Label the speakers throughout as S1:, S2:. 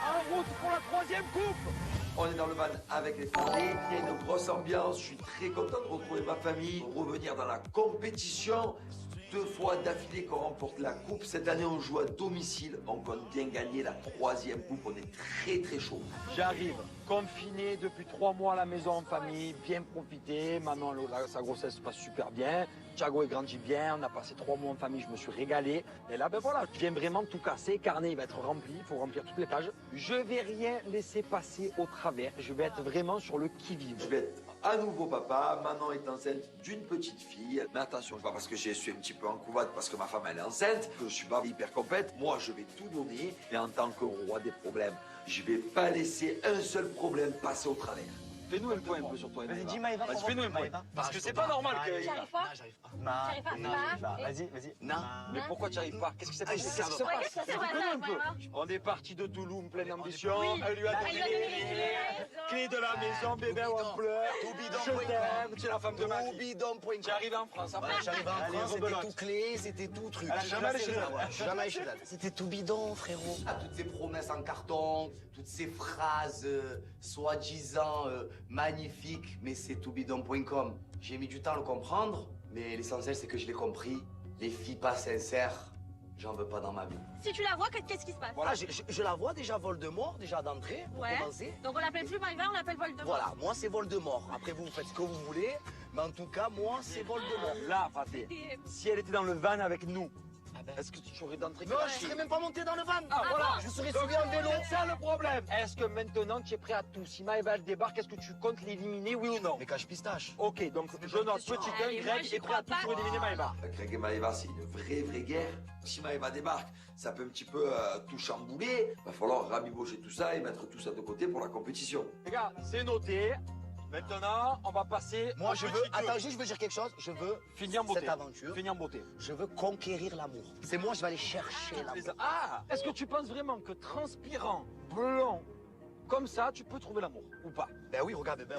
S1: En route pour la 3e coupe.
S2: On est dans le van avec les familles, il y a une grosse ambiance, je suis très content de retrouver ma famille, revenir dans la compétition. 2 fois d'affilée qu'on remporte la coupe. Cette année, on joue à domicile. On compte bien gagner la 3e coupe. On est très très chaud.
S1: J'arrive confiné depuis 3 mois à la maison en famille, bien profité. Manon, sa grossesse se passe super bien. Thiago est grandi bien. On a passé 3 mois en famille, je me suis régalé. Et là, ben voilà, je viens vraiment tout casser. Carnet, il va être rempli. Il faut remplir toutes les pages. Je vais rien laisser passer au travers. Je vais être vraiment sur le qui-vive.
S2: Je vais être à nouveau papa. Manon est enceinte d'une petite fille. Mais attention, pas parce que je suis un petit peu en couvade, parce que ma femme elle est enceinte, que je suis pas hyper compète. Moi, je vais tout donner. Et en tant que roi des problèmes, je vais pas laisser un seul problème passer au travers.
S1: Fais-nous un point un peu sur toi.
S3: Vas-y, dis Maëva.
S1: Vas-y, fais-nous un point. Parce que c'est pas normal que...
S4: J'arrive pas.
S3: J'arrive pas.
S4: J'arrive pas.
S3: Vas-y.
S1: Mais pourquoi tu arrives pas? Qu'est-ce qui s'est passé?
S3: Qu'est-ce qui se
S4: Ouais, qu'est-ce que c'est
S1: Fais-nous un peu.
S4: Maëva?
S1: On est parti de Toulouse, pleine d'ambition.
S4: Oui.
S1: Elle lui a donné
S4: Elle lui a donné
S1: les
S4: les
S1: clés de la maison, bébé, on pleure. Je t'aime, tu es la femme de ma vie.
S3: Toubidon.com.
S1: Tu es arrivé en France, après.
S3: J'arrive en
S1: Allez,
S3: France, c'était
S1: rebelote.
S3: tout clé, c'était tout truc.
S1: Elle a jamais allé chez elle.
S3: Jamais allé chez elle. C'était tout bidon, frérot.
S5: À toutes ces promesses en carton, toutes ces phrases soi-disant magnifiques, mais c'est toubidon.com. J'ai mis du temps à le comprendre, mais l'essentiel c'est que je l'ai compris. Les filles pas sincères, j'en veux pas dans ma vie.
S4: Si tu la vois, qu'est-ce qui se passe?
S3: Voilà, je la vois déjà Voldemort, déjà d'entrée, pour
S4: Ouais.
S3: commencer.
S4: Donc on l'appelle plus Maëva, on l'appelle Voldemort.
S3: Voilà, moi c'est Voldemort. Après vous faites ce que vous voulez, mais en tout cas, moi c'est Voldemort.
S1: Là, Pathé, si elle était dans le van avec nous, est-ce que tu aurais d'entrée?
S3: Non, je serais même pas monté dans le van.
S1: Ah, voilà.
S3: Je serais
S1: Donc,
S3: suivi en vélo.
S1: c'est ça le problème. Est-ce que maintenant tu es prêt à tout? Si Maëva elle débarque, est-ce que tu comptes l'éliminer, oui ou non?
S3: Mais cache pistache.
S1: Ok, donc je note petit 1,
S4: Allez, moi,
S1: Greg
S4: j'y
S1: est prêt à tout
S4: crois
S1: pour
S4: pas.
S1: éliminer Maëva.
S2: Greg et Maëva, c'est une vraie guerre. Si Maëva débarque, ça peut un petit peu tout chambouler. Va falloir rabibocher tout ça et mettre tout ça de côté pour la compétition.
S1: Les gars, c'est noté. Maintenant, on va passer.
S3: Moi
S1: au
S3: je
S1: petit
S3: veux,
S1: deux.
S3: attends, juste je veux dire quelque chose. Je veux
S1: Finir en beauté.
S3: cette aventure.
S1: Finir en beauté.
S3: Je veux conquérir l'amour. C'est moi, je vais aller chercher l'amour.
S1: Ah, est-ce que tu penses vraiment que transpirant, blanc, comme ça, tu peux trouver l'amour ou pas?
S3: Ben oui, regarde, ben.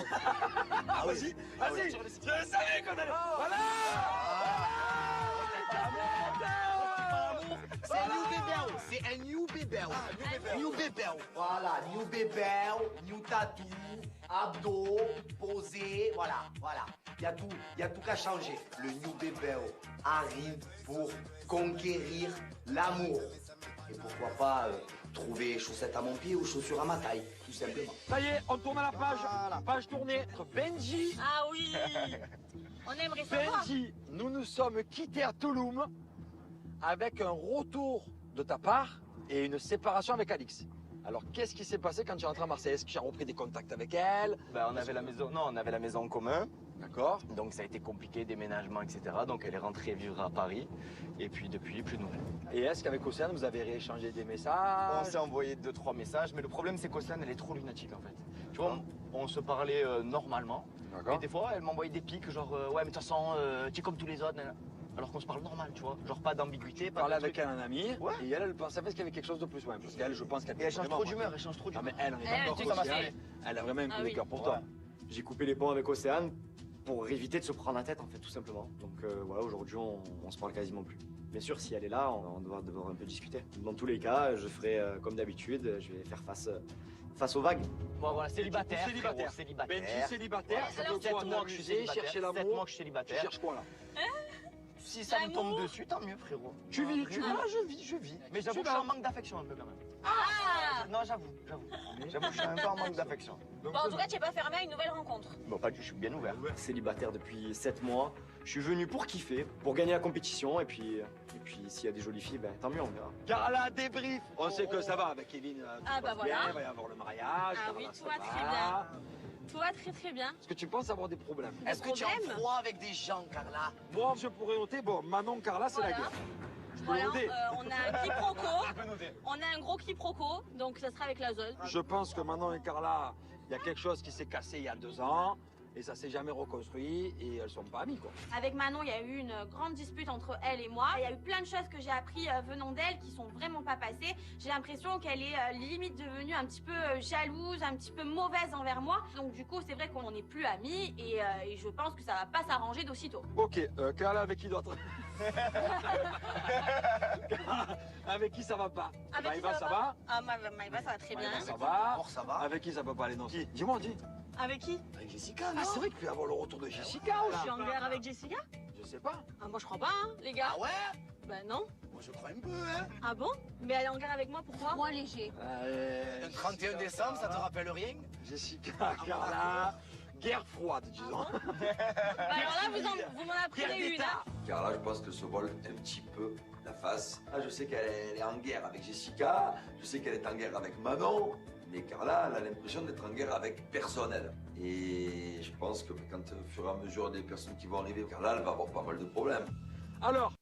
S3: Ah
S1: Vas-y, vas-y. Je le savais qu'on allait. Voilà.
S3: C'est un new bébé. C'est un new bébé. New bébé.
S5: Voilà, new bébé, new tatou, abdos, posé, voilà. Il y a tout qu'à changer. Le new bébé arrive pour conquérir l'amour. Et pourquoi pas trouver chaussettes à mon pied ou chaussures à ma taille, tout simplement.
S1: Ça y est, on tourne à la page. Page tournée entre Benji.
S4: Ah oui. On aimerait savoir.
S1: Benji, nous sommes quittés à Toulouse avec un retour de ta part et une séparation avec Alix. Alors, qu'est-ce qui s'est passé quand tu es rentré à Marseille? Est-ce que tu as repris des contacts avec elle?
S6: Ben, on avait la maison, non, on avait la maison en commun.
S1: D'accord.
S6: Donc ça a été compliqué, déménagement, etc. Donc elle est rentrée vivre à Paris. Et puis depuis, plus de nouvelles.
S1: Et est-ce qu'avec Océane, vous avez rééchangé des
S6: On
S1: messages?
S6: s'est envoyé 2-3 messages, mais le problème c'est qu'Océane, elle est trop lunatique en fait. Tu vois, on se parlait normalement. Et des fois, elle m'envoyait des pics, genre, ouais, mais de toute façon, tu es comme tous les autres. Nanana. Alors qu'on se parle normal, tu vois. Genre pas d'ambiguïté, pas de
S1: Parler avec
S6: truc.
S1: un ami,
S6: Ouais.
S1: et elle pensait qu'il y avait quelque chose de plus. Ouais, parce qu'elle, je pense qu'elle...
S6: Et elle change
S1: vraiment-
S6: trop d'humeur, elle change trop
S1: Non,
S6: d'humeur.
S1: mais elle, on est
S4: Elle,
S1: d'accord
S4: tu
S1: aussi,
S4: sais.
S1: elle a vraiment un coup
S4: Ah
S1: de
S4: oui.
S1: cœur pour toi.
S7: J'ai coupé les ponts avec Océane pour éviter de se prendre la tête, en fait, tout simplement. Donc voilà, aujourd'hui, on se parle quasiment plus. Bien sûr, si elle est là, on va devoir un peu discuter. Dans tous les cas, je ferai comme d'habitude, je vais faire face aux vagues.
S6: Bon, voilà, célibataire.
S1: Célibataire.
S6: frérot, célibataire.
S1: Benji, célibataire, ça
S4: Alors,
S1: veut
S6: 7
S1: quoi?
S6: mois que je suis
S1: T'amuser,
S6: célibataire.
S1: chercher
S6: 7
S1: l'amour.
S6: mois que je suis
S1: Tu
S6: célibataire.
S1: cherches quoi, là?
S6: Si ça me
S4: L'amour.
S6: tombe dessus, tant mieux, frérot.
S1: Tu vis, tu vis.
S6: Ah, je vis. Mais j'avoue que je suis en manque d'affection un peu quand même.
S4: Ah.
S6: Non, j'avoue. J'avoue que je suis un peu en manque d'affection.
S4: Bon, en tout cas, tu n'es pas fermé à une nouvelle rencontre.
S6: Bon, pas du tout, je suis bien ouvert.
S7: Célibataire depuis 7 mois. Je suis venu pour kiffer, pour gagner la compétition. Et puis s'il y a des jolies filles, ben, tant mieux, on verra.
S1: Carla, débrief. On sait que ça va avec Kevin. Tout
S4: Ah,
S1: se
S4: bah
S1: passe
S4: voilà.
S1: bien, il va y avoir le mariage.
S4: Ah
S1: Carla,
S4: oui,
S1: ça
S4: tout va très bien. Tout va très bien.
S1: Est-ce que tu penses avoir des problèmes?
S3: Est-ce que tu es en
S4: problème
S3: froid avec des gens, Carla?
S1: Moi, je pourrais noter, bon, Manon, Carla, c'est la
S4: Voilà.
S1: guerre. Je peux
S4: Voilà,
S1: noter.
S4: on a un quiproquo. On a un gros quiproquo, donc ça sera avec la zone.
S1: Je pense que Manon et Carla, il y a quelque chose qui s'est cassé il y a 2 ans. et ça s'est jamais reconstruit et elles sont pas amies, quoi.
S4: Avec Manon, il y a eu une grande dispute entre elle et moi. Il y a eu plein de choses que j'ai appris venant d'elle qui sont vraiment pas passées. J'ai l'impression qu'elle est limite devenue un petit peu jalouse, un petit peu mauvaise envers moi. Donc du coup, c'est vrai qu'on n'est plus amis et je pense que ça va pas s'arranger d'aussitôt.
S1: Ok, Carla, avec qui d'autre? Avec qui ça va pas?
S4: Avec qui
S1: Maïva, ça va?
S4: Ah, Maïva, ça va très bien.
S1: Maïva, ça va?
S3: Or, ça va.
S1: Avec qui ça peut pas aller? Non. Qui? Dis-moi, dis.
S4: Avec qui?
S3: Avec Jessica,
S1: Ah,
S3: non?
S1: c'est vrai qu'il peut y avoir le retour de Jessica,
S4: Je
S1: là.
S4: suis en guerre avec Jessica?
S1: Je sais pas.
S4: Ah, moi je crois pas, hein, les gars.
S3: Ah ouais?
S4: Ben non.
S3: Moi, je crois un peu, hein.
S4: Ah bon? Mais elle est en guerre avec moi, pourquoi? Moi léger.
S3: Le 31 décembre, ça te rappelle rien?
S1: Jessica, Carla, guerre froide, disons.
S4: Bah alors là, vous m'en apprenez une, hein.
S2: Car là, je pense que se vole un petit peu la face. Ah, je sais qu'elle est en guerre avec Jessica, je sais qu'elle est en guerre avec Manon, mais Carla, elle a l'impression d'être en guerre avec personne, elle. Et je pense que quand, au fur et à mesure des personnes qui vont arriver, Carla, elle va avoir pas mal de problèmes.
S1: Alors,